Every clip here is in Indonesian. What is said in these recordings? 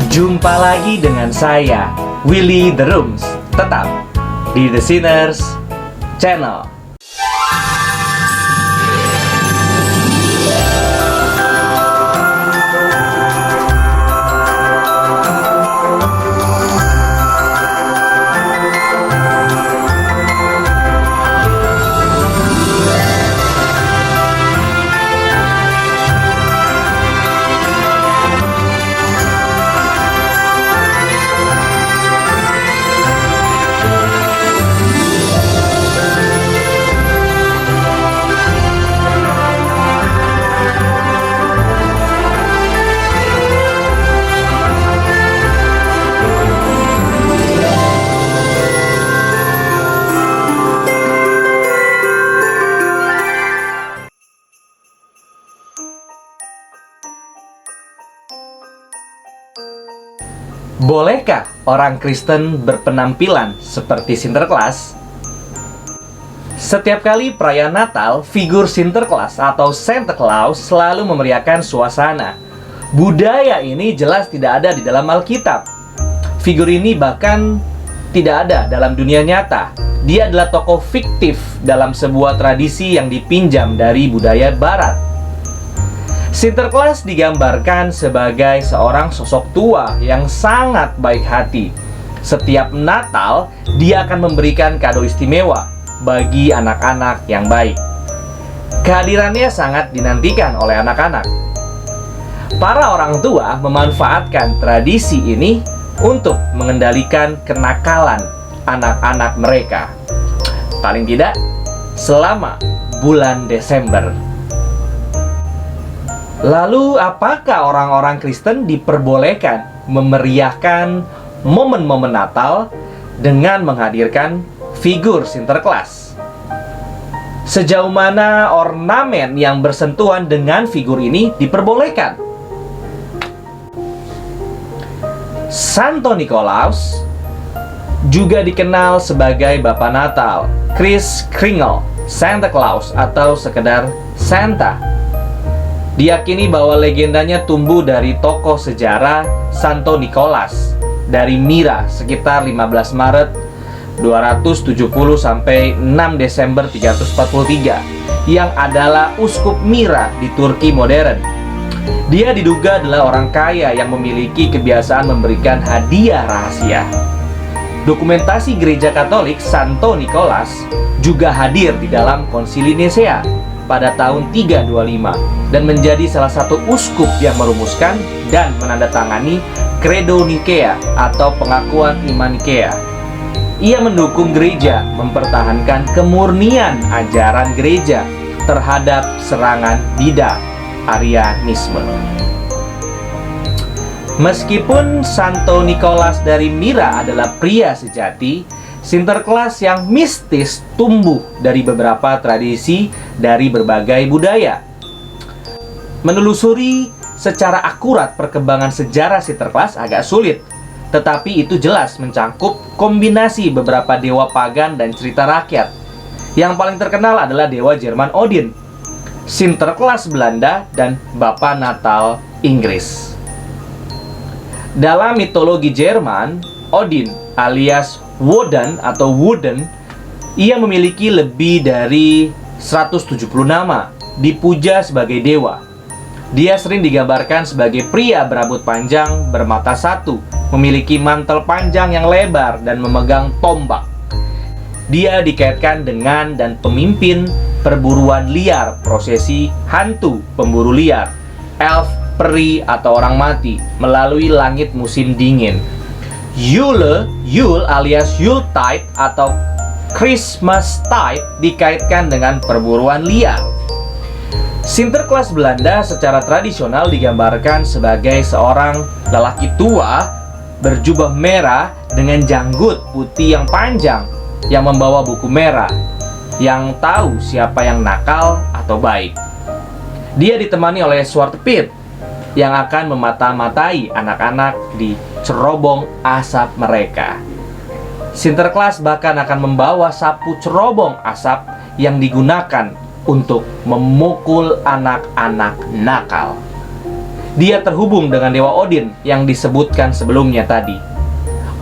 Jumpa lagi dengan saya, Willy The Rooms, tetap di The Sinners Channel. Bolehkah orang Kristen berpenampilan seperti Sinterklas? Setiap kali perayaan Natal, figur Sinterklas atau Santa Claus selalu memeriahkan suasana. Budaya ini jelas tidak ada di dalam Alkitab. Figur ini bahkan tidak ada dalam dunia nyata. Dia adalah tokoh fiktif dalam sebuah tradisi yang dipinjam dari budaya Barat. Sinterklas digambarkan sebagai seorang sosok tua yang sangat baik hati. Setiap Natal, dia akan memberikan kado istimewa bagi anak-anak yang baik. Kehadirannya sangat dinantikan oleh anak-anak. Para orang tua memanfaatkan tradisi ini untuk mengendalikan kenakalan anak-anak mereka. Paling tidak, selama bulan Desember. Lalu, apakah orang-orang Kristen diperbolehkan memeriahkan momen-momen Natal dengan menghadirkan figur Sinterklas? Sejauh mana ornamen yang bersentuhan dengan figur ini diperbolehkan? Santo Nikolaus juga dikenal sebagai Bapa Natal, Kris Kringle, Santa Claus, atau sekedar Santa. Diyakini bahwa legendanya tumbuh dari tokoh sejarah Santo Nicholas dari Myra sekitar 15 Maret 270 sampai 6 Desember 343 yang adalah uskup Myra di Turki modern. Dia diduga adalah orang kaya yang memiliki kebiasaan memberikan hadiah rahasia. Dokumentasi Gereja Katolik Santo Nicholas juga hadir di dalam Konsili Nisea pada tahun 325 dan menjadi salah satu uskup yang merumuskan dan menandatangani Credo Nikea atau pengakuan iman Nikea. Ia mendukung gereja mempertahankan kemurnian ajaran gereja terhadap serangan bidah Arianisme. Meskipun Santo Nicholas dari Myra adalah pria sejati, Sinterklas yang mistis tumbuh dari beberapa tradisi dari berbagai budaya. Menelusuri secara akurat perkembangan sejarah Sinterklas agak sulit, tetapi itu jelas mencangkup kombinasi beberapa dewa pagan dan cerita rakyat. Yang paling terkenal adalah dewa Jerman Odin, Sinterklas Belanda, dan Bapa Natal Inggris. Dalam mitologi Jerman, Odin alias Woden atau Wooden, ia memiliki lebih dari 170 nama, dipuja sebagai dewa. Dia sering digambarkan sebagai pria berambut panjang, bermata satu, memiliki mantel panjang yang lebar, dan memegang tombak. Dia dikaitkan dengan dan pemimpin perburuan liar, prosesi hantu pemburu liar, elf, peri, atau orang mati melalui langit musim dingin. Yule alias Yuletide atau Christmastide dikaitkan dengan perburuan liar. Sinterklas Belanda secara tradisional digambarkan sebagai seorang lelaki tua berjubah merah dengan janggut putih yang panjang yang membawa buku merah, yang tahu siapa yang nakal atau baik. Dia ditemani oleh Swart Piet yang akan memata-matai anak-anak di cerobong asap mereka. Sinterklas bahkan akan membawa sapu cerobong asap yang digunakan untuk memukul anak-anak nakal. Dia terhubung dengan Dewa Odin yang disebutkan sebelumnya tadi.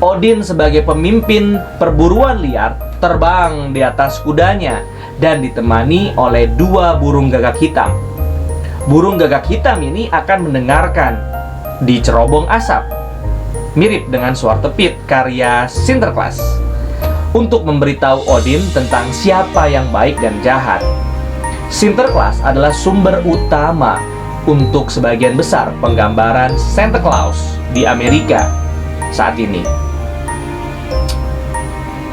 Odin sebagai pemimpin perburuan liar terbang di atas kudanya dan ditemani oleh 2 burung gagak hitam. Burung gagak hitam ini akan mendengarkan di cerobong asap, mirip dengan suara tepit karya Sinterklas, untuk memberitahu Odin tentang siapa yang baik dan jahat. Sinterklas adalah sumber utama untuk sebagian besar penggambaran Santa Claus di Amerika saat ini.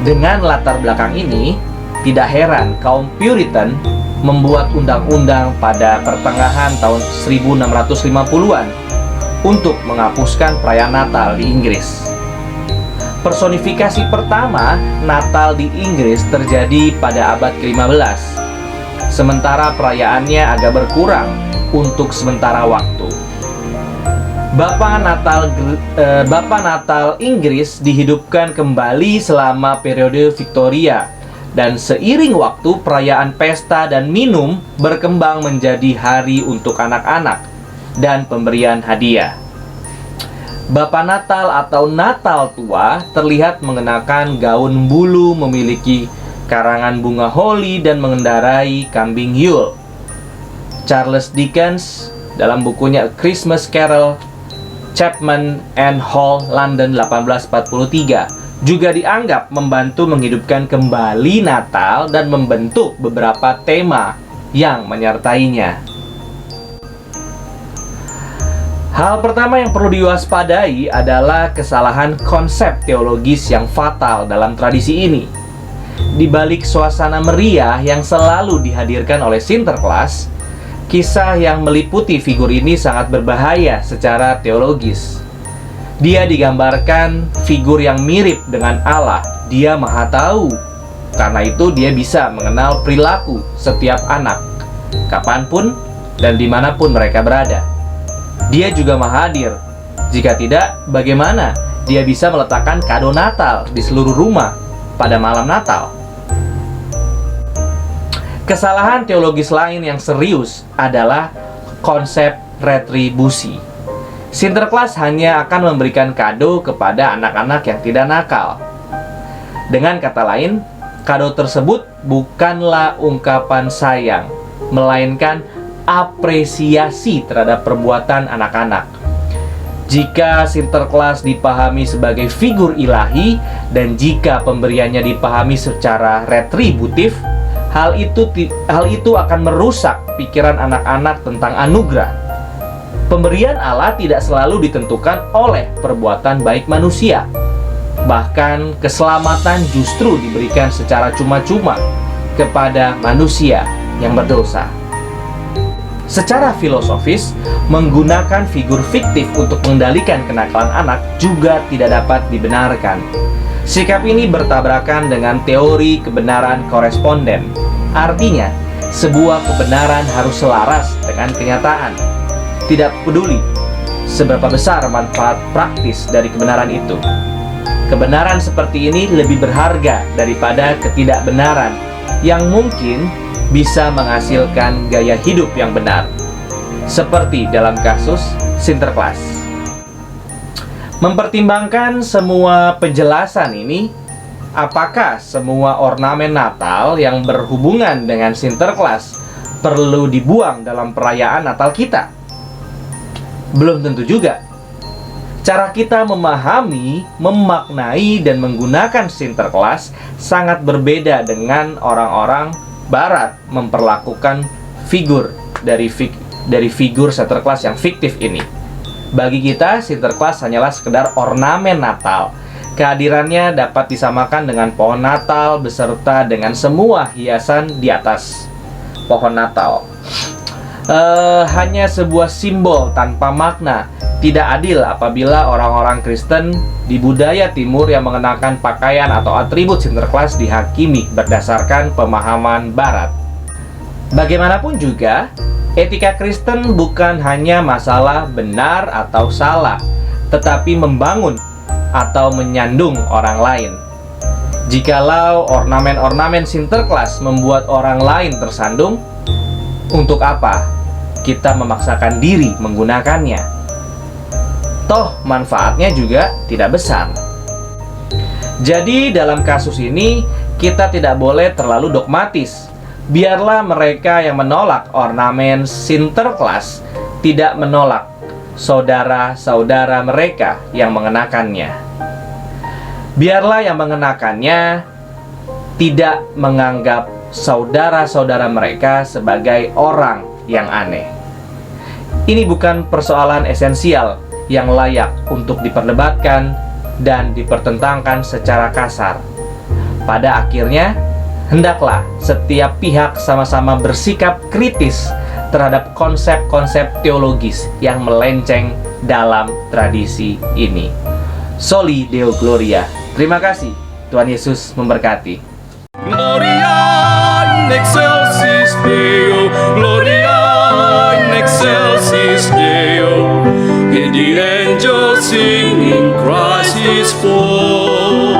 Dengan latar belakang ini, tidak heran kaum Puritan membuat undang-undang pada pertengahan tahun 1650-an untuk menghapuskan perayaan Natal di Inggris. Personifikasi pertama Natal di Inggris terjadi pada abad ke-15, sementara perayaannya agak berkurang untuk sementara waktu. Bapak Natal Inggris dihidupkan kembali selama periode Victoria, dan seiring waktu perayaan pesta dan minum berkembang menjadi hari untuk anak-anak dan pemberian hadiah. Bapak Natal atau Natal tua terlihat mengenakan gaun bulu, memiliki karangan bunga holly dan mengendarai kambing Yule. Charles Dickens dalam bukunya A Christmas Carol, Chapman and Hall, London 1843, juga dianggap membantu menghidupkan kembali Natal dan membentuk beberapa tema yang menyertainya. Hal pertama yang perlu diwaspadai adalah kesalahan konsep teologis yang fatal dalam tradisi ini. Di balik suasana meriah yang selalu dihadirkan oleh Sinterklas, kisah yang meliputi figur ini sangat berbahaya secara teologis. Dia digambarkan figur yang mirip dengan Allah. Dia Maha Tahu. Karena itu dia bisa mengenal perilaku setiap anak, kapanpun dan dimanapun mereka berada. Dia juga Maha Hadir. Jika tidak, bagaimana dia bisa meletakkan kado Natal di seluruh rumah pada malam Natal? Kesalahan teologis lain yang serius adalah konsep retribusi. Sinterklas hanya akan memberikan kado kepada anak-anak yang tidak nakal. Dengan kata lain, kado tersebut bukanlah ungkapan sayang, melainkan apresiasi terhadap perbuatan anak-anak. Jika Sinterklas dipahami sebagai figur ilahi dan jika pemberiannya dipahami secara retributif, hal itu akan merusak pikiran anak-anak tentang anugerah. Pemberian Allah tidak selalu ditentukan oleh perbuatan baik manusia. Bahkan keselamatan justru diberikan secara cuma-cuma kepada manusia yang berdosa. Secara filosofis, menggunakan figur fiktif untuk mengendalikan kenakalan anak juga tidak dapat dibenarkan. Sikap ini bertabrakan dengan teori kebenaran koresponden. Artinya, sebuah kebenaran harus selaras dengan kenyataan. Tidak peduli seberapa besar manfaat praktis dari kebenaran itu. Kebenaran seperti ini lebih berharga daripada ketidakbenaran yang mungkin bisa menghasilkan gaya hidup yang benar, seperti dalam kasus Sinterklas. Mempertimbangkan semua penjelasan ini, apakah semua ornamen Natal yang berhubungan dengan Sinterklas perlu dibuang dalam perayaan Natal kita? Belum tentu juga. Cara kita memahami, memaknai, dan menggunakan Sinterklas sangat berbeda dengan orang-orang Barat memperlakukan figur dari figur Sinterklas yang fiktif ini. Bagi kita, Sinterklas hanyalah sekedar ornamen Natal. Kehadirannya dapat disamakan dengan pohon Natal beserta dengan semua hiasan di atas pohon Natal. Hanya sebuah simbol tanpa makna. Tidak adil apabila orang-orang Kristen di budaya timur yang mengenakan pakaian atau atribut Sinterklas dihakimi berdasarkan pemahaman Barat. Bagaimanapun juga, etika Kristen bukan hanya masalah benar atau salah, tetapi membangun atau menyandung orang lain. Jikalau ornamen-ornamen Sinterklas membuat orang lain tersandung, untuk apa kita memaksakan diri menggunakannya? Toh manfaatnya juga tidak besar. Jadi dalam kasus ini kita tidak boleh terlalu dogmatis. Biarlah mereka yang menolak ornamen Sinterklas tidak menolak saudara-saudara mereka yang mengenakannya. Biarlah yang mengenakannya tidak menganggap saudara-saudara mereka sebagai orang yang aneh. Ini bukan persoalan esensial yang layak untuk diperdebatkan dan dipertentangkan secara kasar. Pada akhirnya, hendaklah setiap pihak sama-sama bersikap kritis terhadap konsep-konsep teologis yang melenceng dalam tradisi ini. Soli Deo Gloria. Terima kasih. Tuhan Yesus memberkati. Gloria in excelsis Deo, Gloria in excelsis Deo. Hear the angels singing, Christ is born.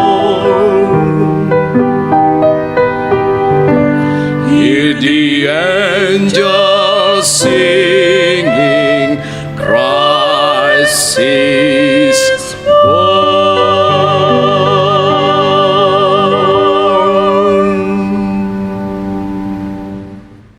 Hear the angels singing, Christ is